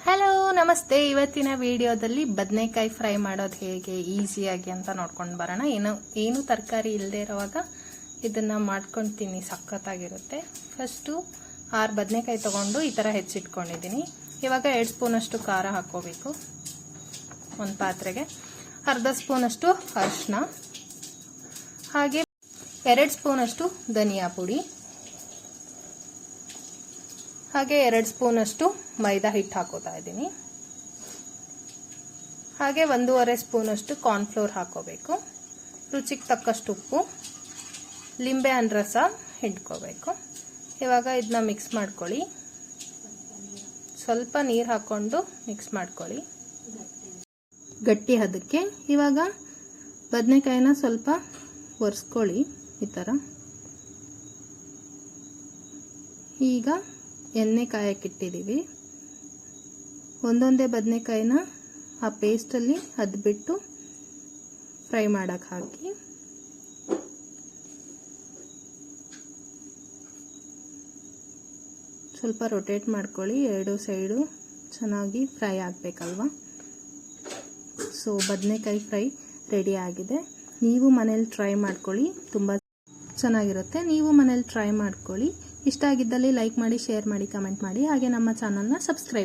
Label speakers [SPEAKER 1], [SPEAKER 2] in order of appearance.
[SPEAKER 1] Hello ನಮಸ್ತೆ. ಇವತ್ತಿನ ವಿಡಿಯೋದಲ್ಲಿ ಬದನೆಕಾಯಿ ಫ್ರೈ ಮಾಡೋದು ಹೇಗೆ ಈಸಿಯಾಗಿ ಅಂತ ನೋಡ್ಕೊಂಡು ಬರೋಣ. ಏನು ತರಕಾರಿ ಇಲ್ಲದೆ ಇರುವಾಗ ಇದನ್ನ ಮಾಡ್ಕೊಳ್ತೀನಿ, ಸಖತ್ತಾಗಿರುತ್ತೆ. ಫಸ್ಟು 6 ಬದನೆಕಾಯಿ ತಗೊಂಡು ಈ ಥರ ಹೆಚ್ಚಿಟ್ಕೊಂಡಿದ್ದೀನಿ. ಇವಾಗ 2 ಸ್ಪೂನಷ್ಟು ಖಾರ ಹಾಕೋಬೇಕು ಒಂದು ಪಾತ್ರೆಗೆ, ಅರ್ಧ ಸ್ಪೂನಷ್ಟು ಅರಿಶಿನ, ಹಾಗೆ 2 ಸ್ಪೂನಷ್ಟು ಧನಿಯಾ ಪುಡಿ, ಹಾಗೆ 2 ಸ್ಪೂನಷ್ಟು ಮೈದಾ ಹಿಟ್ಟು ಹಾಕೋತಾ ಇದ್ದೀನಿ. ಹಾಗೆ 1.5 ಸ್ಪೂನಷ್ಟು ಕಾರ್ನ್ಫ್ಲೋರ್ ಹಾಕೋಬೇಕು. ರುಚಿಗೆ ತಕ್ಕಷ್ಟು ಉಪ್ಪು, ಲಿಂಬೆ ಹಣ್ಣು ರಸ ಹಿಂಡ್ಕೋಬೇಕು. ಇವಾಗ ಇದನ್ನ ಮಿಕ್ಸ್ ಮಾಡ್ಕೊಳ್ಳಿ. ಸ್ವಲ್ಪ ನೀರು ಹಾಕೊಂಡು ಮಿಕ್ಸ್ ಮಾಡ್ಕೊಳ್ಳಿ ಗಟ್ಟಿ ಹದಕ್ಕೆ. ಇವಾಗ ಬದನೆಕಾಯಿನ ಸ್ವಲ್ಪ ಒರೆಸ್ಕೊಳ್ಳಿ ಈ ಥರ. ಈಗ ಎಣ್ಣೆ ಕಾಯಕ್ಕಿಟ್ಟಿದ್ದೀವಿ. ಒಂದೊಂದೇ ಬದನೆಕಾಯಿನ ಆ ಪೇಸ್ಟಲ್ಲಿ ಅದ್ಬಿಟ್ಟು ಫ್ರೈ ಮಾಡಕ್ಕೆ ಹಾಕಿ ಸ್ವಲ್ಪ ರೊಟೇಟ್ ಮಾಡ್ಕೊಳ್ಳಿ. 2 ಸೈಡು ಚೆನ್ನಾಗಿ ಫ್ರೈ ಆಗಬೇಕಲ್ವಾ. ಸೊ ಬದನೆಕಾಯಿ ಫ್ರೈ ರೆಡಿ ಆಗಿದೆ. ನೀವು ಮನೇಲಿ ಟ್ರೈ ಮಾಡ್ಕೊಳ್ಳಿ, ತುಂಬ ಚೆನ್ನಾಗಿರುತ್ತೆ. ನೀವು ಮನೇಲಿ ಟ್ರೈ ಮಾಡ್ಕೊಳ್ಳಿ. ಇಷ್ಟ ಆಗಿದ್ದಲ್ಲಿ ಲೈಕ್ ಮಾಡಿ, ಶೇರ್ ಮಾಡಿ, ಕಮೆಂಟ್ ಮಾಡಿ, ಹಾಗೆ ನಮ್ಮ ಚಾನಲ್ನ ಸಬ್ಸ್ಕ್ರೈಬ್